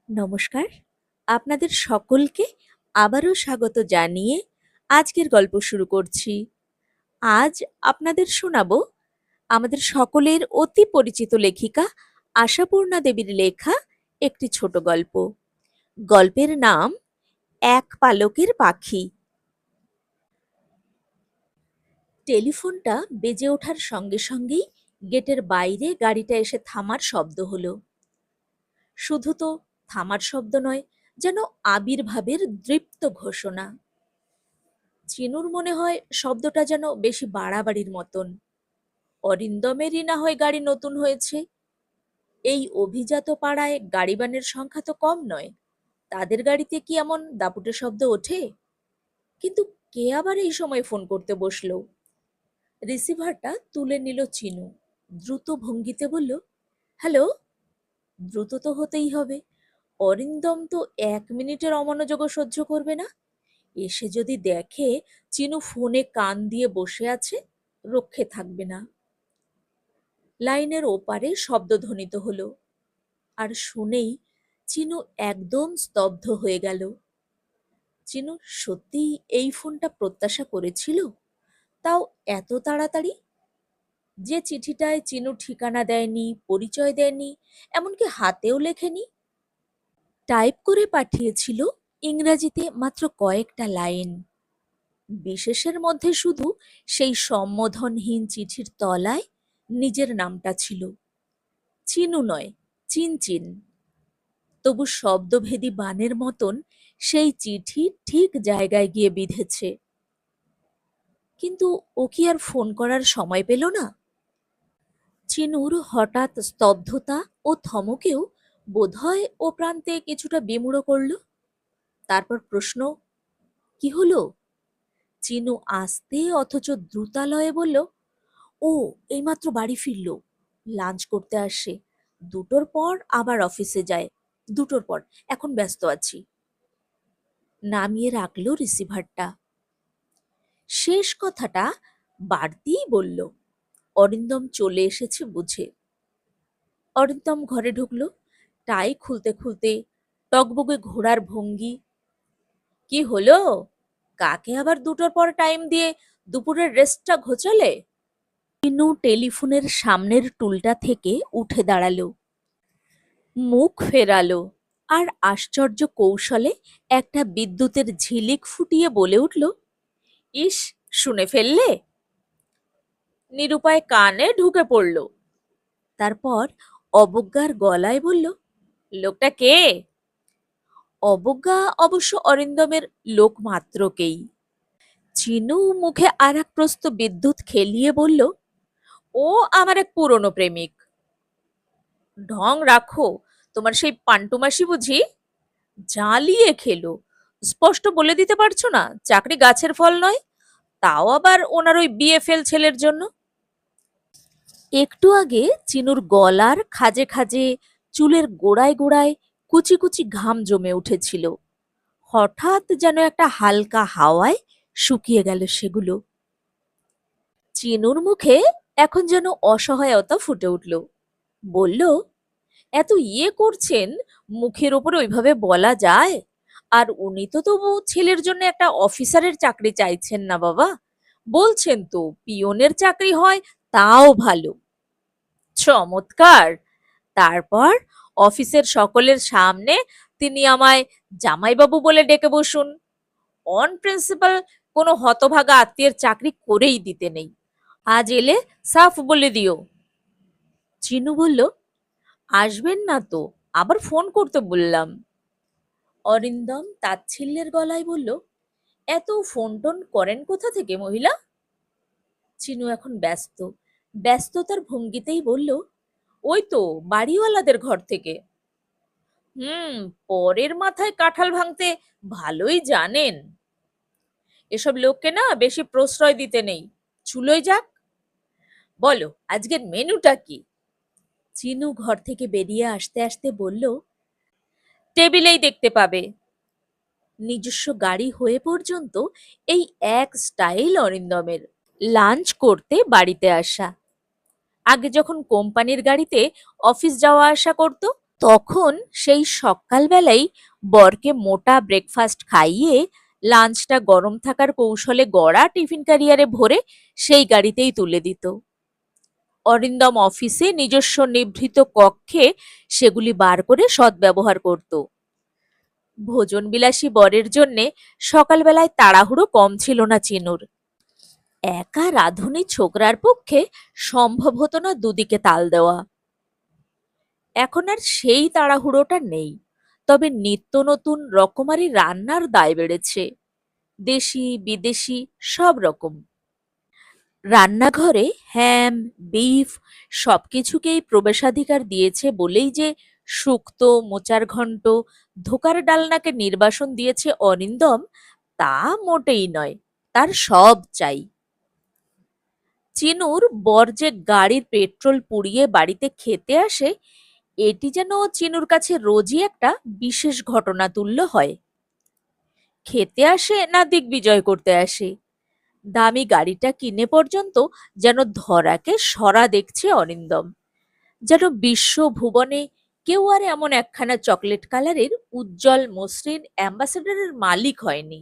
নমস্কার। আপনাদের সকলকে আবারও স্বাগত জানিয়ে আজকের গল্প শুরু করছি। আজ আপনাদের শোনাবো আমাদের সকলের অতি পরিচিত লেখিকা আশাপূর্ণা দেবীর লেখা একটি ছোট গল্প। গল্পের নাম এক পালকের পাখি। টেলিফোনটা বেজে ওঠার সঙ্গে সঙ্গেই গেটের বাইরে গাড়িটা এসে থামার শব্দ হলো। শুধু তো থামার শব্দ নয়, যেন আবির্ভাবের দৃপ্ত ঘোষণা। চিনুর মনে হয় শব্দটা যেন বেশি বাড়াবাড়ির মতন। অরিন্দমেরই না হয় গাড়ি নতুন হয়েছে। এই অভিজাত পাড়ায় গাড়িবানের সংখ্যা তো কম নয়, তাদের গাড়িতে কি এমন দাপুটে শব্দ ওঠে? কিন্তু কে আবার এই সময় ফোন করতে বসলো? রিসিভারটা তুলে নিল চিনু, দ্রুত ভঙ্গিতে বলল, হ্যালো। দ্রুত তো হতেই হবে, অরিন্দম তো 1 মিনিটের অমনোযোগও সহ্য করবে না। এসে যদি দেখে চিনু ফোনে কান দিয়ে বসে আছে, রক্ষে থাকবে না। লাইনের ওপারে শব্দ ধ্বনিত হলো, আর শুনেই চিনু একদম স্তব্ধ হয়ে গেল। চিনু সত্যিই এই ফোনটা প্রত্যাশা করেছিল, তাও এত তাড়াতাড়ি। যে চিঠিটায় চিনু ঠিকানা দেয়নি, পরিচয় দেয়নি, এমনকি হাতেও লেখেনি, টাইপ করে পাঠিয়েছিল ইংরাজিতে মাত্র কয়েকটা লাইন। বিশেষের মধ্যে শুধু সেই সম্বোধনহীন চিঠির তলায় নিজের নামটা ছিল, চিনু নয়, চিনচিন। তবু শব্দভেদী বানের মতন সেই চিঠি ঠিক জায়গায় গিয়ে বিঁধেছে। কিন্তু ও কি আর ফোন করার সময় পেল না? চিনুর হঠাৎ স্তব্ধতা ও থমকেও বোধহয় ও প্রান্তে কিছুটা বিমূঢ় করল। তারপর প্রশ্ন, কি হলো? চিনু আস্তে অথচ দ্রুতালয়ে বলল, ও এইমাত্র বাড়ি ফিরল, লাঞ্চ করতে আসে, 2টোর পর আবার অফিসে যায়, 2টোর পর, এখন ব্যস্ত আছি। নামিয়ে রাখলো রিসিভারটা। শেষ কথাটা বাড়তিই বলল, অরিন্দম চলে এসেছে বুঝে। অরিন্দম ঘরে ঢুকলো, টাই খুলতে খুলতে, টগবগে ঘোড়ার ভঙ্গি। কি হলো? কাকে আবার 2টোর পর টাইম দিয়ে দুপুরের রেস্টটা ঘোচালে? চিনু টেলিফোনের সামনের টুলটা থেকে উঠে দাঁড়ালো, মুখ ফেরালো, আর আশ্চর্য কৌশলে একটা বিদ্যুতের ঝিলিক ফুটিয়ে বলে উঠল, ইস, শুনে ফেললে? নিরুপায় কানে ঢুকে পড়ল। তারপর অবজ্ঞার গলায় বলল, লোকটা কে? অবজ্ঞা অবশ্য অরিন্দমের লোক মাত্রকেই। চিনু মুখে আর এক প্রস্ত বিদ্যুৎ খেলিয়ে বলল, ও আমার এক পুরনো প্রেমিক। ঢং রাখো, তোমার সেই পান্টুমাসি বুঝি? জ্বালিয়ে খেলো। স্পষ্ট বলে দিতে পারছো না চাকরি গাছের ফল নয়? তাও আবার ওনার ওই বিএফএল ছেলের জন্য। একটু আগে চিনুর গলার খাজে খাজে, চুলের গোড়ায় গোড়ায় কুচি কুচি ঘাম জমে উঠেছিল। হঠাৎ যেন একটা হালকা হাওয়ায় শুকিয়ে গেল সেগুলো। চিনুর মুখে এখন যেন অসহায়তা ফুটে উঠল। বলল, এত ইয়ে করছেন, মুখের ওপরে ওইভাবে বলা যায়? আর উনি তো তবু ছেলের জন্য একটা অফিসারের চাকরি চাইছেন না বাবা। বলছেন তো পিয়নের চাকরি হয়, তাও ভালো। চমৎকার। তারপর অফিসের সকলের সামনে তিনি আমায় জামাইবাবু বলে ডেকে বসুন। অন প্রিন্সিপাল কোনো হতভাগা আত্মীয়ের চাকরি করেই দিতে নেই। আজ এলে সাফ বলে দিও। চিনু বলল, আসবেন না তো, আবার ফোন করতে বললাম। অরিন্দম তাচ্ছিল্যের গলায় বলল, এত ফোন টোন করেন কোথা থেকে মহিলা? চিনু এখন ব্যস্ত, ব্যস্ততার ভঙ্গিতেই বলল, ওই তো বাড়িওয়ালাদের ঘর থেকে। পরের মাথায় কাঁঠাল ভাঙতে ভালোই জানেন। এসব লোককে না বেশি প্রশ্রয় দিতে নেই, চুলোয় যাক। বলো আজকের মেনুটা কি? চিনু ঘর থেকে বেরিয়ে আসতে আসতে বলল, টেবিলেই দেখতে পাবে। নিজস্ব গাড়ি হয়ে পর্যন্ত এই এক স্টাইল অরিন্দমের, লাঞ্চ করতে বাড়িতে আসা। আগে যখন কোম্পানির গাড়িতে অফিস যাওয়া আসা করত, তখন সেই সকালবেলাই বরকে মোটা ব্রেকফাস্ট খাইয়ে লাঞ্চটা গরম থাকার কৌশলে গড়া টিফিন ক্যারিয়ারে ভরে সেই গাড়িতেই তুলে দিত। অরিন্দম অফিসে নিজস্ব নিভৃত কক্ষে সেগুলি বার করে সদ্ব্যবহার করত। ভোজনবিলাসী বরের জন্যে সকালবেলায় তাড়াহুড়ো কম ছিল না চিনুর। একা রাঁধুনি ছোকরার পক্ষে সম্ভব হতো না দুদিকে তাল দেওয়া। এখন আর সেই তাড়াহুড়োটা নেই, তবে নিত্য নতুন রকমারি রান্নার দায় বেড়েছে, দেশি বিদেশি সব রকম। রান্নাঘরে হ্যাম, বিফ সবকিছুকেই প্রবেশাধিকার দিয়েছে বলেই যে শুক্তো, মোচার ঘণ্ট, ধোকার ডালনাকে নির্বাসন দিয়েছে অরিন্দম, তা মোটেই নয়। তার সব চাই। চিনুর বর যে গাড়ির পেট্রোল পুড়িয়ে বাড়িতে খেতে আসে, এটি যেন চিনুর কাছে রোজই একটা বিশেষ ঘটনা তুল্য হয়। খেতে আসে না দিগ্বিজয় করতে আসে, দামি গাড়িটা কিনে পর্যন্ত যেন ধরাকে সরা দেখছে অরিন্দম। যেন বিশ্ব ভুবনে কেউ আর এমন একখানা চকলেট কালারের উজ্জ্বল মসৃণ অ্যাম্বাসেডরের মালিক হয়নি।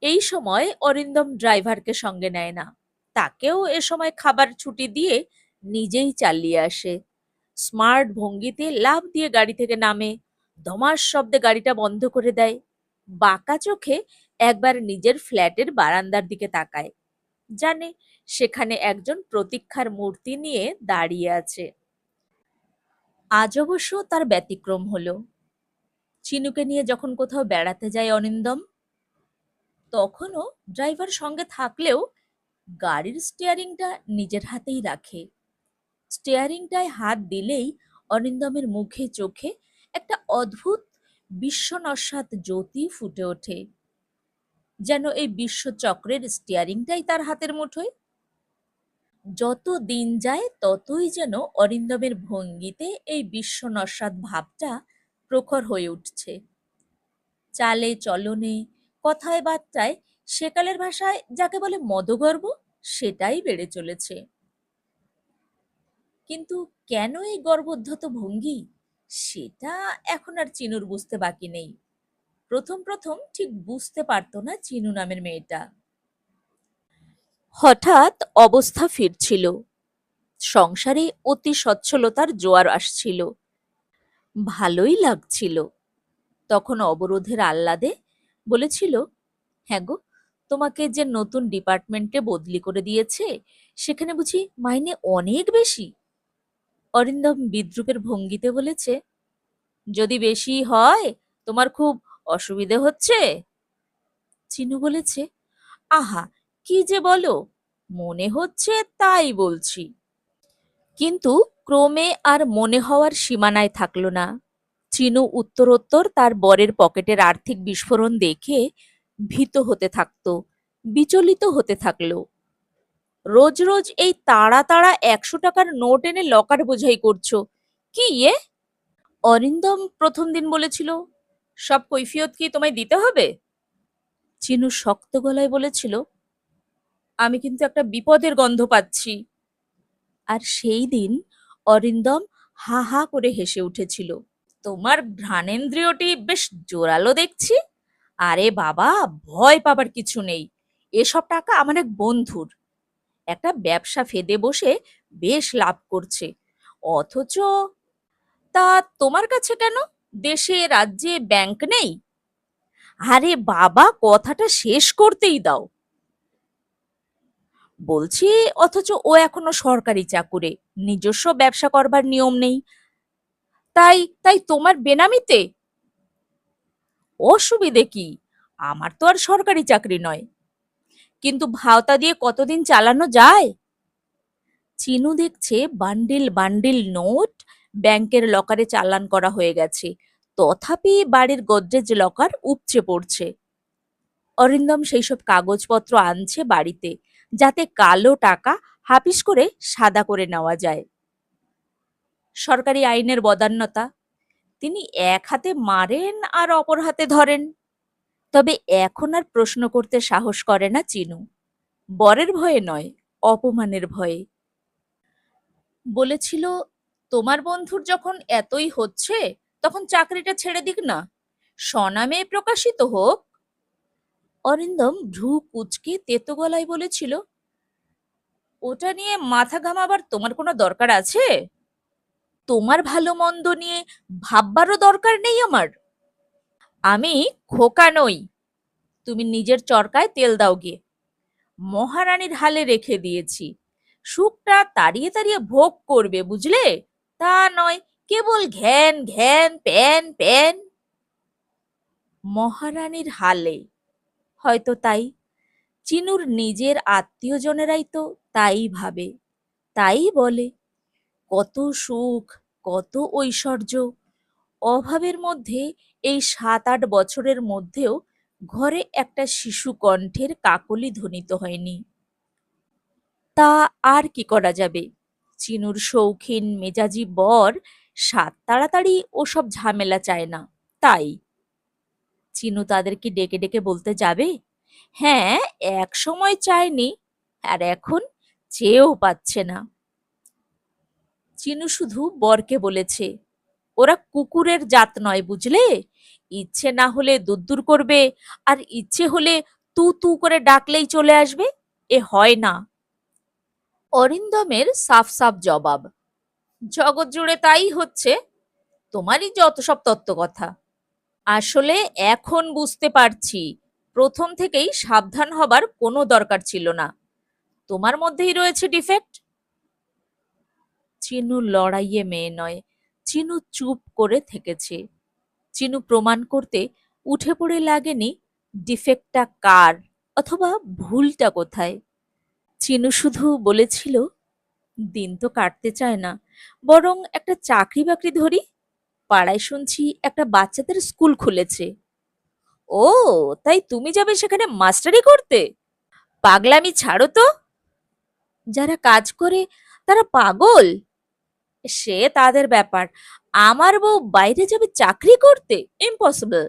এই সময় অরিন্দম ড্রাইভারকে সঙ্গে নেয় না, তাকেও এ সময় খাবার ছুটি দিয়ে নিজেই চালিয়ে আসে। স্মার্ট ভঙ্গিতে লাফ দিয়ে গাড়ি থেকে নামে, ধমাস শব্দে গাড়িটা বন্ধ করে দেয়, বাঁকা চোখে একবার নিজের ফ্ল্যাটের বারান্দার দিকে তাকায়, জানে সেখানে একজন প্রতীক্ষার মূর্তি নিয়ে দাঁড়িয়ে আছে। আজ অবশ্য তার ব্যতিক্রম হলো। চিনুকে নিয়ে যখন কোথাও বেড়াতে যায় অনিন্দম, তখনও ড্রাইভার সঙ্গে থাকলেও গাড়ির স্টিয়ারিংটা নিজের হাতেই রাখে। স্টিয়ারিংটায় হাত দিলেই অরিন্দমের মুখে চোখে একটা অদ্ভুত বিশ্বনস্বাত জ্যোতি ফুটে ওঠে, যেন এই বিশ্বচক্রের স্টিয়ারিংটাই তার হাতের মুঠোয়। যত দিন যায় ততই যেন অরিন্দমের ভঙ্গিতে এই বিশ্বনস্বাত ভাবটা প্রখর হয়ে উঠছে। চালে চলনে, কথায় বার্তায় সেকালের ভাষায় যাকে বলে মদগর্ব, সেটাই বেড়ে চলেছে। কিন্তু কেন এই গর্বোদ্ধত ভঙ্গি, সেটা এখন আর চিনুর বুঝতে বাকি নেই। প্রথম প্রথম ঠিক বুঝতে পারতো না চিনু নামের মেয়েটা। হঠাৎ অবস্থা ফিরছিল, সংসারে অতি সচ্ছলতার জোয়ার আসছিল, ভালোই লাগছিল। তখন অবরোধের আহ্লাদে বলেছিল, হ্যাঁ গো, তোমাকে যে নতুন ডিপার্টমেন্টে বদলি করে দিয়েছে, সেখানে বুঝি মাইনে অনেক বেশি? অরিন্দম বিদ্রূপের ভঙ্গিতে বলেছে, যদি বেশি হয় তোমার খুব অসুবিধে হচ্ছে? চিনু বলেছে, আহা, কি যে বলো, মনে হচ্ছে তাই বলছি। কিন্তু ক্রমে আর মনে হওয়ার সীমানায় থাকলো না। চিনু উত্তরোত্তর তার বরের পকেটের আর্থিক বিস্ফোরণ দেখে ভীত হতে থাকতো, বিচলিত হতে থাকলো। রোজ রোজ এই তাড়া তাড়া 100 টাকার নোট এনে লকার বোঝাই করছো, কি ইয়ে? অরিন্দম প্রথম দিন বলেছিল, সব কৈফিয়ত কি তোমায় দিতে হবে? চিনু শক্ত গলায় বলেছিল, আমি কিন্তু একটা বিপদের গন্ধ পাচ্ছি। আর সেই দিন অরিন্দম হা হা করে হেসে উঠেছিল। তোমার ঘ্রাণেন্দ্রিয়টি বেশ জোরালো দেখছি। আরে বাবা, ভয় পাবার কিছু নেই। এসব টাকা আমার এক বন্ধুর, একটা ব্যবসা ফেদে বসে বেশ লাভ করছে। অথচ তা তোমার কাছে কেন? দেশে রাজ্যে ব্যাংক নেই? আরে বাবা, কথাটা শেষ করতেই দাও। বলছি, অথচ ও এখনো সরকারি চাকুরে, নিজস্ব ব্যবসা করবার নিয়ম নেই। তাই তাই তোমার বেনামিতে? অসুবিধে কি? আমার তো আর সরকারি চাকরি নয়। কিন্তু ভাওতা দিয়ে কতদিন চালানো যায়? চিনু দেখছে বান্ডিল বান্ডিল নোট ব্যাংকের লকারে চালান করা হয়ে গেছে, তথাপি বাড়ির গোদরেজ লকার উপচে পড়ছে। অরিন্দম সেই সব কাগজপত্র আনছে বাড়িতে, যাতে কালো টাকা হাপিস করে সাদা করে নেওয়া যায়। সরকারি আইনের বদান্যতা, তিনি এক হাতে মারেন আর অপর হাতে ধরেন। তবে এখন আর প্রশ্ন করতে সাহস করে না চিনু, বরের ভয়ে নয়, অপমানের ভয়ে। বলেছিল, তোমার বন্ধুর যখন এতই হচ্ছে তখন চাকরিটা ছেড়ে দিক না, স্বনামে প্রকাশিত হোক। অরিন্দম ভ্রু কুঁচকে তেতো গলায় বলেছিল, ওটা নিয়ে মাথা ঘামাবার তোমার কোনো দরকার আছে? তোমার ভালো মন্দ নিয়ে ভাববারও দরকার নেই আমার। আমি খোকা নই, তুমি নিজের চরকায় তেল দাও গিয়ে। মহারানীর হালে রেখে দিয়েছি, সুখটা তাড়িয়ে তাড়িয়ে ভোগ করবে বুঝলে, তা নয় কেবল ঘ্যান ঘ্যান প্যান প্যান। মহারানীর হালে, হয়তো তাই। চিনুর নিজের আত্মীয়জনেরাই তো তাই ভাবে, তাই বলে। কত সুখ, কত ঐশ্বর্য, অভাবের মধ্যে এই ৭-৮ বছরের মধ্যেও ঘরে একটা শিশু কণ্ঠের কাকলি ধ্বনিত হয়নি। তা আর কি করা যাবে, চিনুর শৌখিন মেজাজি বর সাত তাড়াতাড়ি ওসব ঝামেলা চায় না, তাই। চিনু তাদেরকে ডেকে ডেকে বলতে যাবে, হ্যাঁ, এক সময় চায়নি, আর এখন চেয়েও পাচ্ছে না। চিনু শুধু বরকে বলেছে, ওরা কুকুরের জাত নয় বুঝলে, ইচ্ছে না হলে দুদ্দুর করবে, আর ইচ্ছে হলে তু তু করে ডাকলেই চলে আসবে, এ হয় না। অরিন্দমের সাফ সাফ জবাব, জগৎ জুড়ে তাই হচ্ছে, তোমারই যত সব তত্ত্ব কথা। আসলে এখন বুঝতে পারছি, প্রথম থেকেই সাবধান হবার কোনো দরকার ছিল না, তোমার মধ্যেই রয়েছে ডিফেক্ট। চিনু লড়াইয়ে মেয়ে নয়, চিনু চুপ করে থেকেছে। চিনু প্রমাণ করতে উঠে পড়ে লাগেনি ডিফেক্টটা কার অথবা ভুলটা কোথায়। চিনু শুধু বলেছিল, দিন তো কাটতে চায় না, বরং একটা চাকরি বাকরি ধরি, পাড়ায় শুনছি একটা বাচ্চাদের স্কুল খুলেছে। ও, তাই তুমি যাবে সেখানে মাস্টারি করতে? পাগলামি ছাড়ো তো, যারা কাজ করে তারা পাগল, সে তাদের ব্যাপার। আমার বউ বাইরে যাবে চাকরি করতে? ইম্পসিবল।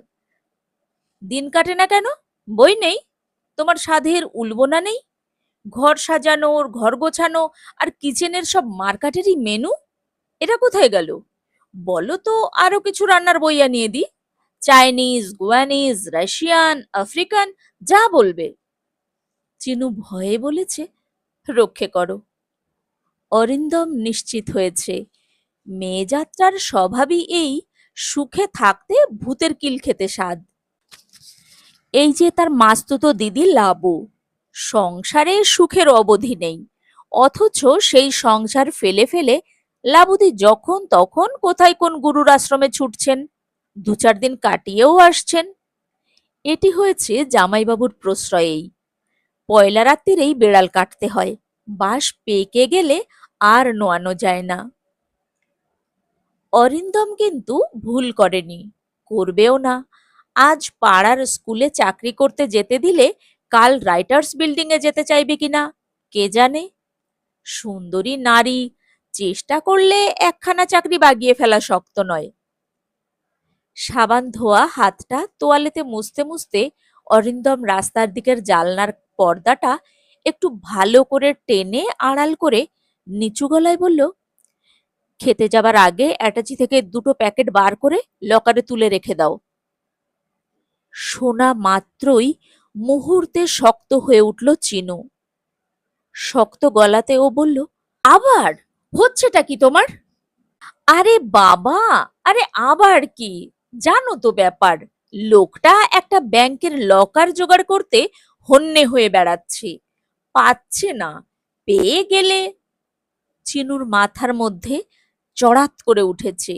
দিন কাটে না কেন? বই নেই? তোমার সাধের উলবোনা নেই? ঘর সাজানোর, ঘর গোছানো আর কিচেনের সব মার্কাটেরই মেনু, এটা কোথায় গেল? বলো তো আরো কিছু রান্নার বই আনিয়ে দি, চাইনিজ, গুয়ানিজ, রাশিয়ান, আফ্রিকান, যা বলবে। চিনু ভয়ে বলেছে, রক্ষে করো। অরিন্দম নিশ্চিত হয়েছে, মেয়ে যাত্রার স্বভাবই এই, সুখে থাকতে ভূতের কিল খেতে স্বাদ। এই যে তার মাস্তুতো দিদি লাবু, সংসারে সুখের অবধি নেই, অথচ সেই সংসার ফেলে ফেলে লাবুদি যখন তখন কোথায় কোন গুরুর আশ্রমে ছুটছেন, ২-৪ দিন কাটিয়েও আসছেন। এটি হয়েছে জামাইবাবুর প্রশ্রয়েই। পয়লা রাত্রিরেই বেড়াল কাটতে হয়, বাঁশ পেকে গেলে আর নোয়ানো যায় না। অরিন্দম কিন্তু ভুল করেনি, করবেও না। আজ পাড়ার স্কুলে চাকরি করতে যেতে দিলে কাল রাইটার্স বিল্ডিং এ যেতে চাইবে কিনা কে জানে। সুন্দরী নারী, চেষ্টা করলে একখানা চাকরি বাগিয়ে ফেলা শক্ত নয়। সাবান ধোয়া হাতটা তোয়ালেতে মুছতে মুছতে অরিন্দম রাস্তার দিকের জালনার পর্দাটা একটু ভালো করে টেনে আড়াল করে নিচু গলায় বলল, খেতে যাবার আগে অ্যাটাচি থেকে ২টো প্যাকেট বার করে লকারে তুলে রেখে দাও। শোনা মাত্রই মুহূর্তে শক্ত হয়ে উঠল চিনু। শক্ত গলাতে ও বলল, আবার হচ্ছেটা কি তোমার? আরে বাবা, আরে আবার কি, জানো তো ব্যাপার, লোকটা একটা ব্যাংকের লকার জোগাড় করতে হন্যে হয়ে বেড়াচ্ছে, পাচ্ছে না, পেয়ে গেলে। চিনুর মাথার মধ্যে চড়াত করে উঠেছে।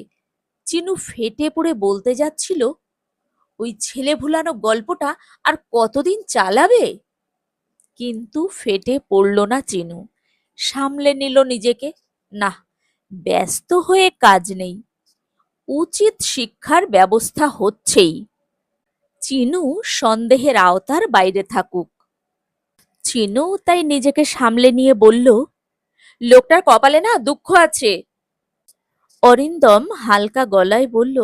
চিনু ফেটে পড়ে বলতে যাচ্ছিল, ওই ছেলে ভুলানো গল্পটা আর কতদিন চালাবে? কিন্তু ফেটে পড়ল না চিনু, সামলে নিল নিজেকে। না, ব্যস্ত হয়ে কাজ নেই, উচিত শিক্ষার ব্যবস্থা হচ্ছেই। চিনু সন্দেহের আওতার বাইরে থাকুক। চিনু তাই নিজেকে সামলে নিয়ে বলল, লোকটার কপালে না দুঃখ আছে। অরিন্দম হালকা গলায় বলল,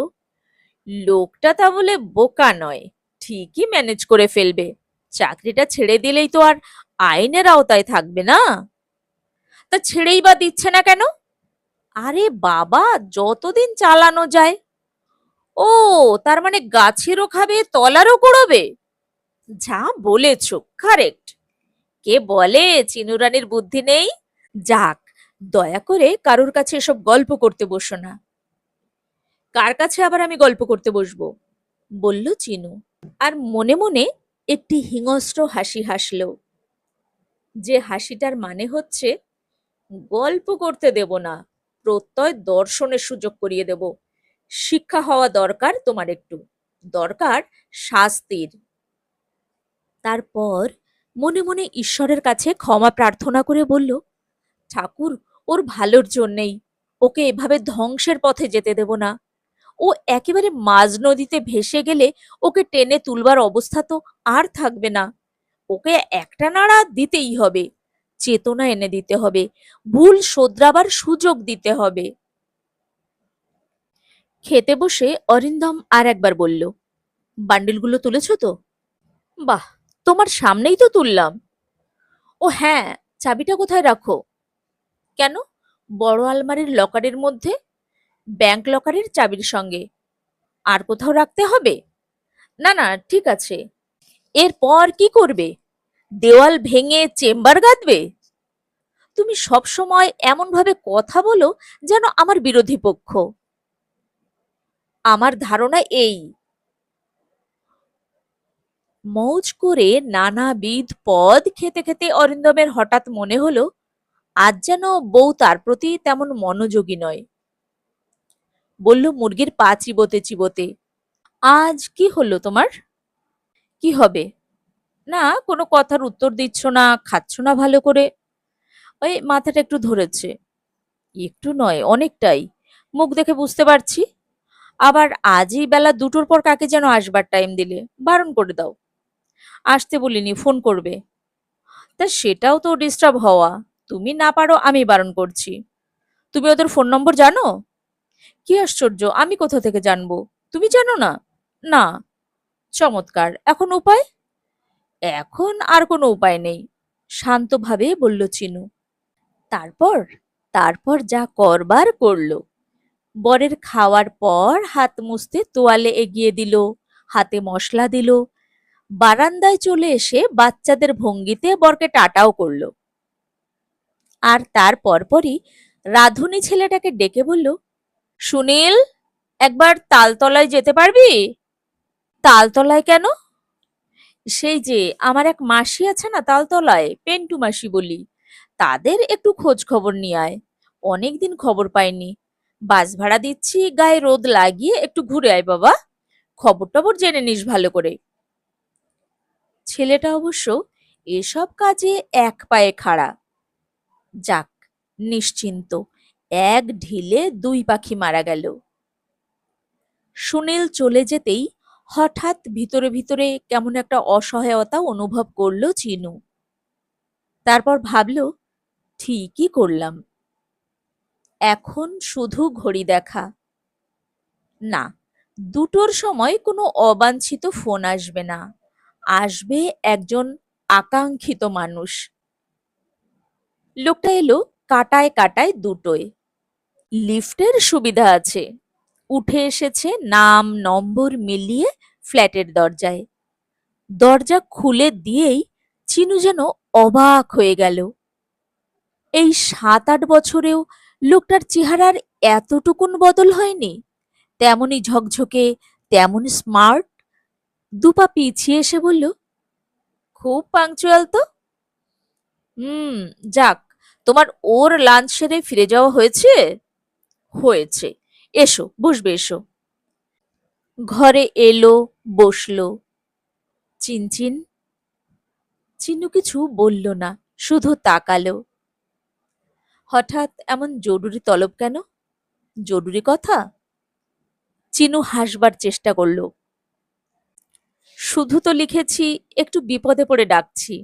লোকটা তা বলে বোকা নয়, ঠিকই ম্যানেজ করে ফেলবে, চাকরিটা ছেড়ে দিলেই তো আর আইনের আওতায় থাকবে না। তা ছেড়েই বা দিচ্ছে না কেন? আরে বাবা, যতদিন চালানো যায়। ও, তার মানে গাছেরও খাবে তলারও কুড়োবে? যা বলেছ, কারেক্ট। কে বলে চিনুরানির বুদ্ধি নেই? যাক, দয়া করে কারোর কাছে এসব গল্প করতে বসো না। কার কাছে আবার আমি গল্প করতে বসবো? বলল চিনু, আর মনে মনে একটি হিংস্র হাসি হাসল, যে হাসিটার মানে হচ্ছে, গল্প করতে দেব না, প্রত্যয় দর্শনের সুযোগ করিয়ে দেব। শিক্ষা হওয়া দরকার তোমার একটু, দরকার শাস্তির। তারপর মনে মনে ঈশ্বরের কাছে ক্ষমা প্রার্থনা করে বলল, ঠাকুর, ওর ভালোর জন্যেই, ওকে এভাবে ধ্বংসের পথে যেতে দেব না। ও একেবারে মাঝ নদীতে ভেসে গেলে ওকে টেনে তুলবার অবস্থা তো আর থাকবে না। ওকে একটা নাড়া দিতেই হবে, চেতনা এনে দিতে হবে, ভুল শোধরাবার সুযোগ দিতে হবে। খেতে বসে অরিন্দম আর একবার বলল, বান্ডিলগুলো তুলেছ তো? বাহ, তোমার সামনেই তো তুললাম। ও হ্যাঁ, চাবিটা কোথায় রাখো? কেন? বড় আলমারির লকারের মধ্যে, ব্যাংক লকারের চাবির সঙ্গে। আর কোথাও রাখতে হবে? না না, ঠিক আছে। এরপর কি করবে? দেওয়াল ভেঙে চেম্বার গাঁথবে? তুমি সব সময় এমন ভাবে কথা বলো যেন আমার বিরোধী পক্ষ। আমার ধারণা এই। মৌজ করে নানাবিধ পদ খেতে খেতে অরিন্দমের হঠাৎ মনে হলো, আজ যেন বউ তার প্রতি তেমন মনোযোগী নয়। বলল মুরগির পা চিবোতে চিবোতে, আজ কি হলো তোমার? কি হবে? না, কোনো কথার উত্তর দিচ্ছ না, খাচ্ছ না ভালো করে। ওই মাথাটা একটু ধরেছে। একটু নয়, অনেকটাই। মুখ দেখে বুঝতে পারছি। আবার আজই বেলা 2টোর পর কাকে যেন আসবার টাইম দিলে, বারণ করে দাও। আসতে বলিনি, ফোন করবে। তা সেটাও তো ডিস্টার্ব হওয়া। তুমি না পারো, আমি বারণ করছি। তুমি ওদের ফোন নম্বর জানো? কি আশ্চর্য, আমি কোথা থেকে জানবো? তুমি জানো না? না। চমৎকার, এখন উপায়? এখন আর কোনো উপায় নেই, শান্তভাবে বলল চিনু। তারপর তারপর যা করবার করলো। বরের খাওয়ার পর হাত মুছতে তোয়ালে এগিয়ে দিল, হাতে মশলা দিল, বারান্দায় চলে এসে বাচ্চাদের ভঙ্গিতে বরকে টাটাও করলো। আর তার পরপরই রাধুনী ছেলেটাকে ডেকে বলল, সুনীল, একবার তালতলায় যেতে পারবি? তালতলায় কেন? সেই যে আমার এক মাসি আছে না তালতলায়, পেন্টু মাসি বলি, তাদের একটু খোঁজ খবর নিয়ে আয়। অনেকদিন খবর পাইনি। বাস ভাড়া দিচ্ছি, গায়ে রোদ লাগিয়ে একটু ঘুরে আয় বাবা। খবর টবর জেনে নিস ভালো করে। ছেলেটা অবশ্য এসব কাজে এক পায়ে খাড়া। যাক, নিশ্চিন্ত, এক ঢিলে দুই পাখি মারা গেল। সুনীল চলে যেতেই হঠাৎ ভিতরে ভিতরে কেমন একটা অসহায়তা অনুভব করলো চিনু। তারপর ভাবল, ঠিকই করলাম। এখন শুধু ঘড়ি দেখা। না, 2টোর সময় কোনো অবাঞ্ছিত ফোন আসবে না। আসবে একজন আকাঙ্ক্ষিত মানুষ। লোকটা এলো কাটায় কাটায় 2টোয়। লিফটের সুবিধা আছে। উঠে এসেছে নাম নম্বর মিলিয়ে ফ্ল্যাটের দরজায়। দরজা খুলে দিয়েই চিনু যেন অবাক হয়ে গেল। এই 7-8 বছরেও লোকটার চেহারার এতটুকুন বদল হয়নি। তেমনই ঝকঝকে, তেমন স্মার্ট। 2 পা পিছিয়ে এসে বলল, খুব পাংচুয়াল তো। হুম, যাক, তোমার ওর লাঞ্চ সেরে ফিরে যাওয়া হয়েছে? হয়েছে। এসো, বসবে, এসো। ঘরে এলো, বসলো। চিনচিন। চিনু কিছু বলল না, শুধু তাকালো। হঠাৎ এমন জরুরি তলব কেন? জরুরি কথা? চিনু হাসবার চেষ্টা করল। শুধু তো লিখেছি একটু বিপদে পড়ে ডাকছি।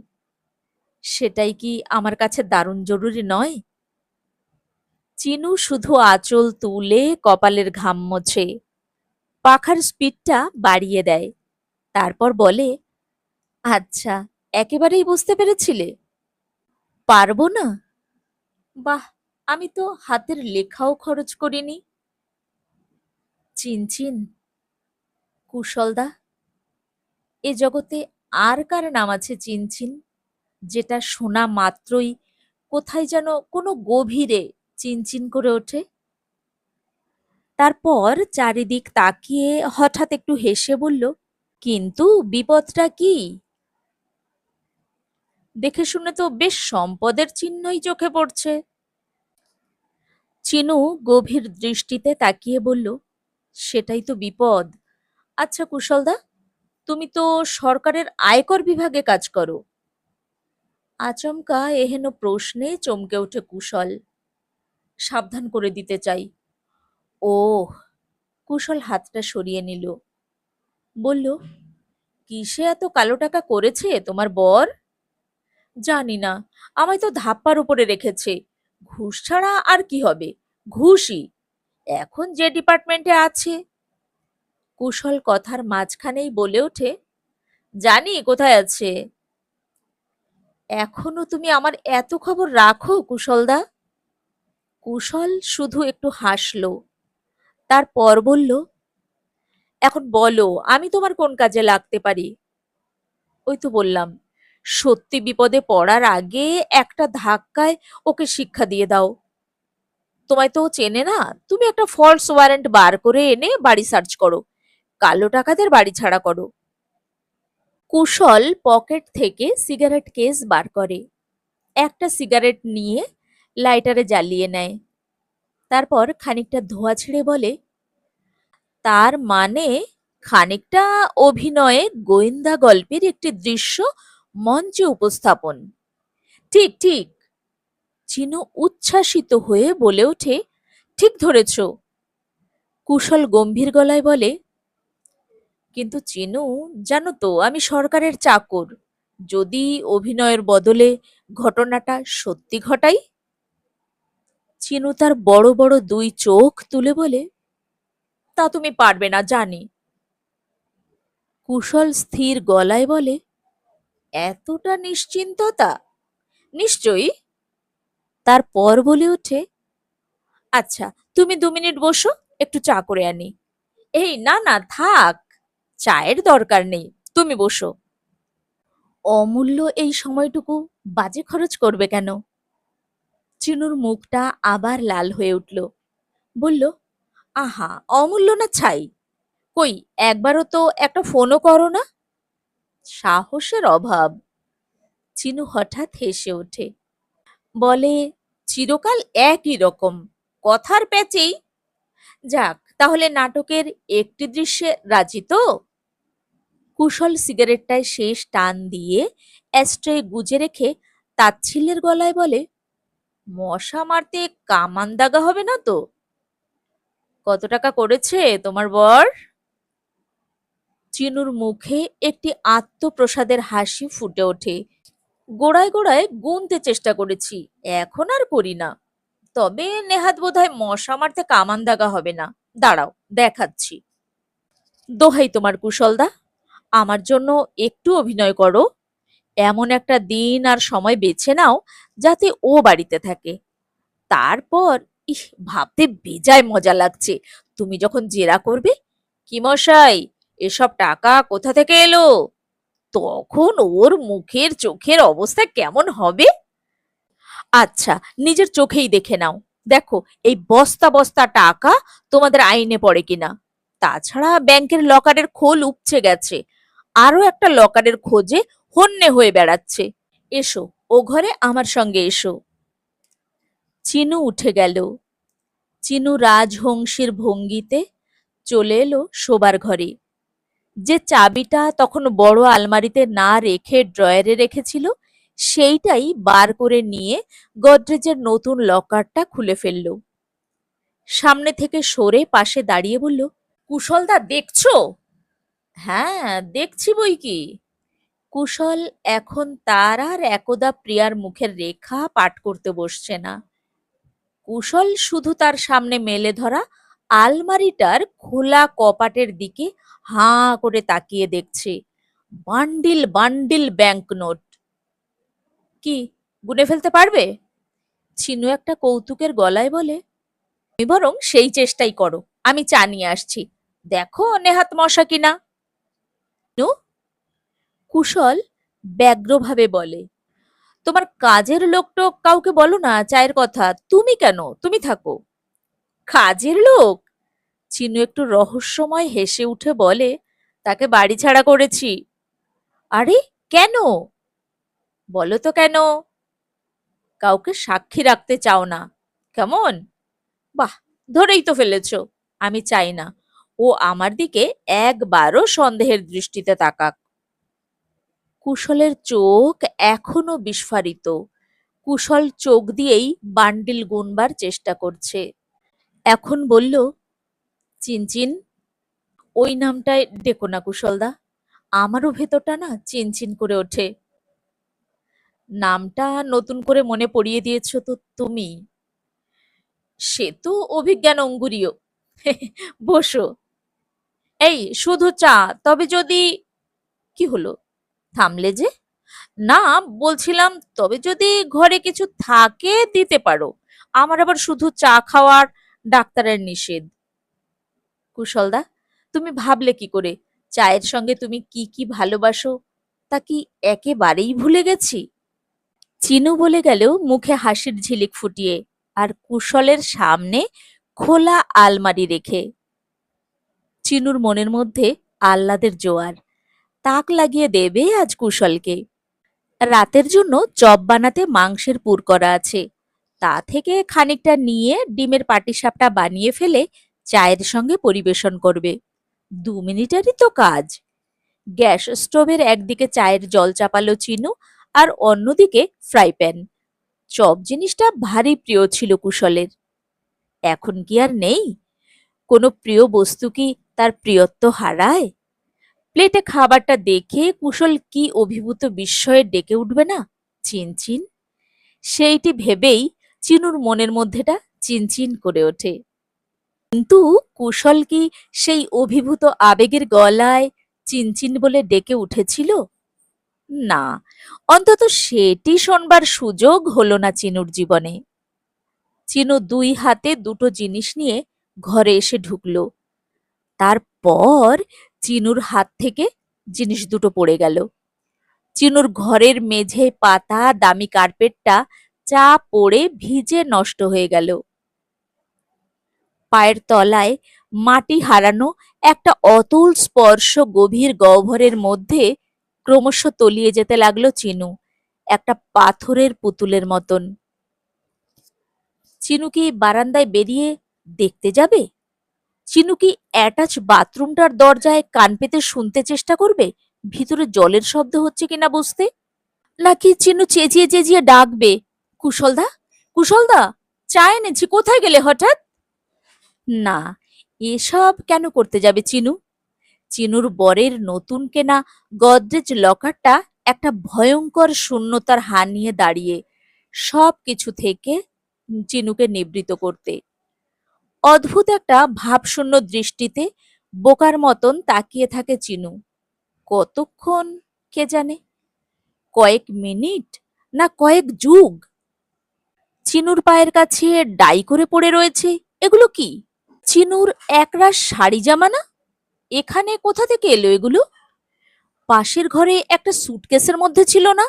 সেটাই কি আমার কাছে দারুণ জরুরি নয়? চিনু শুধু আঁচল তুলে কপালের ঘাম মোছে, পাখার স্পিডটা বাড়িয়ে দেয়। তারপর বলে, আচ্ছা, একেবারেই বুঝতে পেরেছিলে? পারবো না? বাহ, আমি তো হাতের লেখাও খরচ করিনি। চিনচিন, কুশলদা, এ জগতে আর কার নাম আছে চিনচিন, যেটা শোনা মাত্রই কোথায় যেন কোনো গভীরে চিনচিন করে ওঠে? তারপর চারিদিক তাকিয়ে হঠাৎ একটু হেসে বলল, কিন্তু বিপদটা কি? দেখে শুনে তো বেশ সম্পদের চিহ্নই চোখে পড়ছে। চিনু গভীর দৃষ্টিতে তাকিয়ে বলল, সেটাই তো বিপদ। আচ্ছা কুশলদা, তুমি তো সরকারের আয়কর বিভাগে কাজ করো। আচমকা এহেন প্রশ্নে চমকে ওঠে কুশল। সাবধান করে দিতে চাই। ওহ, কুশল হাতটা সরিয়ে নিল। বলল, কিসে এত কালো টাকা করেছে তোমার বর? জানি না, আমায় তো ধাপ্পার উপরে রেখেছে। ঘুষ ছাড়া আর কি হবে? ঘুষই। এখন যে ডিপার্টমেন্টে আছে। কুশল কথার মাঝখানেই বলে ওঠে, জানি কোথায় আছে। এখনো তুমি আমার এত খবর রাখো কুশলদা? কুশল শুধু একটু হাসল। তারপর বলল, এখন বলো, আমি তোমার কোন কাজে লাগতে পারি? ওই তো বললাম, সত্যি বিপদে পড়ার আগে একটা ধাক্কায় ওকে শিক্ষা দিয়ে দাও। তোমায় তো ও চেনে না, তুমি একটা ফলস ওয়ারেন্ট বার করে এনে বাড়ি সার্চ করো, কালো টাকাদের বাড়ি ছাড়া করো। কুশল পকেট থেকে সিগারেট কেস বার করে, একটা সিগারেট নিয়ে লাইটারে জ্বালিয়ে নেয়। তারপর খানিকটা ধোঁয়া ছেড়ে বলে, তার মানে খানিকটা অভিনয়ে গোয়েন্দা গল্পের একটি দৃশ্য মঞ্চে উপস্থাপন। ঠিক ঠিক। চিনু উচ্ছ্বাসিত হয়ে বলে ওঠে, ঠিক ধরেছ। কুশল গম্ভীর গলায় বলে, কিন্তু চিনু, জানো তো আমি সরকারের চাকর। যদি অভিনয়ের বদলে ঘটনাটা সত্যি ঘটাই? চিনু তার বড় বড় দুই চোখ তুলে বলে, তা তুমি পারবে না জানি। কুশল স্থির গলায় বলে, এতটা নিশ্চিন্ততা? নিশ্চয়ই। তারপর বলে ওঠে, আচ্ছা, তুমি 2 মিনিট বসো, একটু চা করে আনি। এই না না, থাক, চায়ের দরকার নেই, তুমি বসো। অমূল্য এই সময়টুকু বাজে খরচ করবে কেন? চিনুর মুখটা আবার লাল হয়ে উঠল। বলল, আহা, অমূল্য না ছাই? কই, একবারও তো একটা ফোনও করো না। সাহসের অভাব। চিনু হঠাৎ হেসে ওঠে। বলে, চিরকাল একই রকম কথার প্যাচেই। যাক, তাহলে নাটকের একটি দৃশ্যে রাজি তো? কুশল সিগারেটটায় শেষ টান দিয়ে অ্যাস্ট্রে গুজে রেখে তাচ্ছিল্যের গলায় বলে, মশা মারতে কামান দাগা হবে না তো? কত টাকা করেছে তোমার বর? চিনুর মুখে একটি আত্মপ্রসাদের হাসি ফুটে ওঠে। গোড়ায় গোড়ায় গুনতে চেষ্টা করেছি, এখন আর করি না। তবে নেহাত বোধহয় মশা মারতে কামান দাগা হবে না। দাঁড়াও, দেখাচ্ছি। দোহাই তোমার কুশলদা, আমার জন্য একটু অভিনয় করো। এমন একটা দিন আর সময় বেছে নাও যাতে ও বাড়িতে থাকে। তারপর, ইহ, ভাবতে বেজায় মজা লাগছে, তুমি যখন জেরা করবে, কি মশাই, এসব টাকা কোথা থেকে এলো? তখন ওর মুখের চোখের অবস্থা কেমন হবে? আচ্ছা, নিজের চোখেই দেখে নাও। দেখো, এই বস্তা বস্তা টাকা তোমাদের আইনে পড়ে কিনা। তাছাড়া ব্যাংকের লকারের খোল উপচে গেছে, আরো একটা লকারের খোঁজে হন্যে হয়ে বেড়াচ্ছে। এসো, ও ঘরে আমার সঙ্গে এসো। চিনু উঠে গেল। চিনু রাজহংসীর ভঙ্গিতে চলে এলো শোবার ঘরে। যে চাবিটা তখন বড় আলমারিতে না রেখে ড্রয়ারে রেখেছিল, সেইটাই বার করে নিয়ে গডরেজের নতুন লকারটা খুলে ফেলল। সামনে থেকে সরে পাশে দাঁড়িয়ে বলল, কুশলদা দেখছো? হ্যাঁ, দেখছি বই কি। কুশল এখন তার আর একদা প্রিয়ার মুখের রেখা পাঠ করতে বসছে না। কুশল শুধু তার সামনে মেলে ধরা আলমারিটার খোলা কপাটের দিকে হাঁ করে তাকিয়ে দেখছে। Bundle bundle banknote. কি, গুনে ফেলতে পারবে? চিনু একটা কৌতুকের গলায় বলে, তুমি বরং সেই চেষ্টাই করো, আমি চা নিয়ে আসছি, দেখো নেহাত মশা কিনা। নু, কুশল ব্যগ্রভাবে বলে, তোমার কাজের লোক টোক কাউকে বলো না চায়ের কথা, তুমি কেন, তুমি থাকো। কাজের লোক? চিনু একটু রহস্যময় হেসে উঠে বলে, তাকে বাড়ি ছাড়া করেছি। আরে, কেন? বলো তো কেন? কাউকে সাক্ষী রাখতে চাও না, কেমন? বাহ, ধরেই তো ফেলেছ। আমি চাই না ও আমার দিকে একবারও সন্দেহের দৃষ্টিতে তাকাক। কুশলের চোখ এখনো বিস্ফারিত। কুশল চোখ দিয়েই বান্ডিল গুনবার চেষ্টা করছে। এখন বলল, চিনচিন। ওই নামটায় ডেকো না কুশলদা, আমারও ভেতরটা না চিনচিন করে ওঠে। নামটা নতুন করে মনে পড়িয়ে দিয়েছ তো তুমি। সে তো অভিজ্ঞান অঙ্গুরীয়। বসো। এই শুধু চা, তবে যদি... কি হলো, থামলে যে? না, বলছিলাম তবে যদি ঘরে কিছু থাকে দিতে পারো, আমার আবার শুধু চা খাওয়ার ডাক্তারের নিষেধ। কুশলদা, তুমি ভাবলে কি করে চায়ের সঙ্গে তুমি কি কি ভালোবাসো তা কি একেবারেই ভুলে গেছি? চিনু বলে গেলেও মুখে হাসির ঝিলিক ফুটিয়ে, আর কুশলের সামনে খোলা আলমারি রেখে। চিনুর মনের মধ্যে আহ্লাদের জোয়ার, তাক লাগিয়ে দেবে আজ কুশলকে। রাতের জন্য চপ বানাতে মাংসের পুর করা আছে, তা থেকে খানিকটা নিয়ে ডিমের পাটিসাপটা বানিয়ে ফেলে চায়ের সঙ্গে পরিবেশন করবে। 2 মিনিটেরই তো কাজ। গ্যাস স্টোভের একদিকে চায়ের জল চাপালো চিনু, আর অন্যদিকে ফ্রাই প্যান। চপ জিনিসটা ভারী প্রিয় ছিল কুশলের। এখন কি আর নেই? কোনো প্রিয় বস্তু কি তার প্রিয়ত্ব হারায়? প্লেটে খাবারটা দেখে কুশল কি অভিভূত বিস্ময়ে ডেকে উঠবে না, চিনচিন। সেইটি ভেবেই চিনুর মনের মধ্যেটা চিনচিন করে ওঠে। কিন্তু কুশল কি সেই অভিভূত আবেগের গলায় চিনচিন বলে ডেকে উঠেছিল? না, অন্তত সেটি শোনবার সুযোগ হলো না চিনুর জীবনে। চিনু 2 হাতে দুটো জিনিস নিয়ে ঘরে এসে ঢুকল। তারপর চিনুর হাত থেকে জিনিস দুটো পড়ে গেল। চিনুর ঘরের মেঝে পাতা দামি কার্পেটটা চা পড়ে ভিজে নষ্ট হয়ে গেল। পায়ের তলায় মাটি হারানো একটা অতুল স্পর্শ গভীর গহ্বরের মধ্যে ক্রমশ তলিয়ে যেতে লাগলো চিনু, একটা পাথরের পুতুলের মতন। চিনু কি বারান্দায় বেরিয়ে দেখতে যাবে? চিনু কি অ্যাটাচ বাথরুমটার দরজায় কান পেতে শুনতে চেষ্টা করবে ভিতরে জলের শব্দ হচ্ছে কিনা বুঝতে? নাকি চিনু চেঁচিয়ে চেঁচিয়ে ডাকবে, কুশলদা, কুশলদা, চা এনেছি, কোথায় গেলে হঠাৎ? না, এসব কেন করতে যাবে চিনু? চিনুর বরের নতুন কেনা গদরেজ লকারটা একটা ভয়ঙ্কর শূন্যতার হাঁ নিয়ে দাঁড়িয়ে, সব কিছু থেকে চিনুকে নিবৃত করতে। অদ্ভুত একটা ভাবশূন্য দৃষ্টিতে বোকার মতন তাকিয়ে থাকে চিনু। কতক্ষণ কে জানে? কয়েক মিনিট না কয়েক যুগ? চিনুর পায়ের কাছে ডাই করে পড়ে রয়েছে, এগুলো কি? চিনুর একরাশ শাড়ি জামা না? এখানে কোথা থেকে এলো এগুলো? পাশের ঘরে একটা সুটকেসের মধ্যে ছিল না?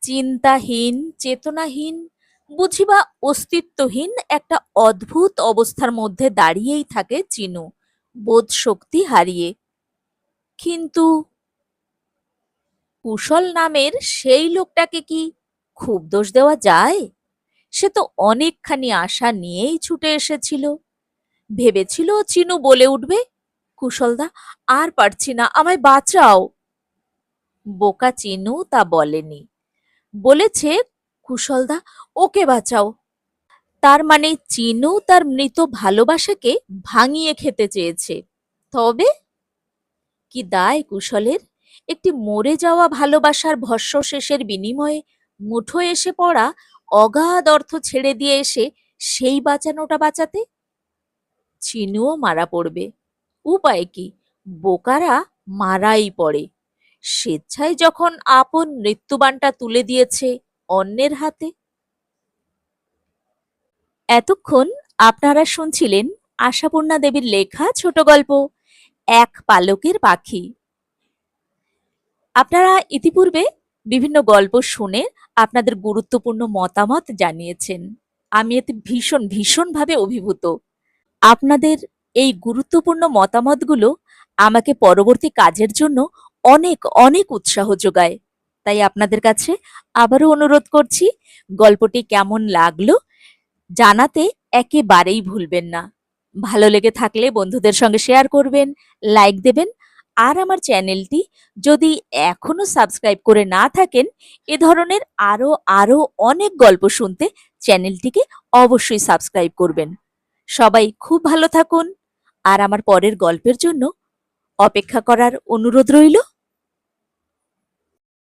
চিন্তাহীন, চেতনাহীন, বুঝিবা অস্তিত্বহীন একটা অদ্ভুত অবস্থার মধ্যে দাঁড়িয়েই থাকে চিনু, বোধ শক্তি হারিয়ে। কিন্তু কুশল নামের সেই লোকটাকে কি খুব দোষ দেওয়া যায়? সে তো অনেকখানি আশা নিয়েই ছুটে এসেছিল। ভেবেছিল চিনু বলে উঠবে, কুশলদা, আর পারছি না, আমায় বাঁচাও। বোকা চিনু তা বলেনি, বলেছে, কুশলদা, ওকে বাঁচাও। তার মানে চিনু তার মৃত ভালোবাসাকে ভাঙিয়ে খেতে চেয়েছে। তবে কি দায় কুশলের একটি মরে যাওয়া ভালোবাসার ভস্ম শেষের বিনিময়ে মুঠোয় এসে পড়া অগাধ অর্থ ছেড়ে দিয়ে এসে সেই বাঁচানোটা বাঁচাতে? চিনুও মারা পড়বে। উপায় কি? বোকারা মারাই পড়ে। স্বেচ্ছায় যখন আপন মৃত্যুবানটা তুলে দিয়েছে অন্যের হাতে। এতক্ষণ আপনারা শুনছিলেন আশাপূর্ণা দেবীর লেখা ছোট গল্প এক পালকের পাখি। আপনারা ইতিপূর্বে বিভিন্ন গল্প শুনে আপনাদের গুরুত্বপূর্ণ মতামত জানিয়েছেন। আমি এতে ভীষণভাবে অভিভূত। আপনাদের এই গুরুত্বপূর্ণ মতামতগুলো আমাকে পরবর্তী কাজের জন্য অনেক উৎসাহ যোগায়। তাই আপনাদের কাছে আবারও অনুরোধ করছি, গল্পটি কেমন লাগলো জানাতে একেবারেই ভুলবেন না। ভালো লেগে থাকলে বন্ধুদের সঙ্গে শেয়ার করবেন, লাইক দেবেন। আর আমার চ্যানেলটি যদি এখনো সাবস্ক্রাইব করে না থাকেন, এ ধরনের আরো অনেক গল্প শুনতে চ্যানেলটিকে অবশ্যই সাবস্ক্রাইব করবেন। সবাই খুব ভালো থাকুন আর আমার পরের গল্পের জন্য অপেক্ষা করার অনুরোধ রইল।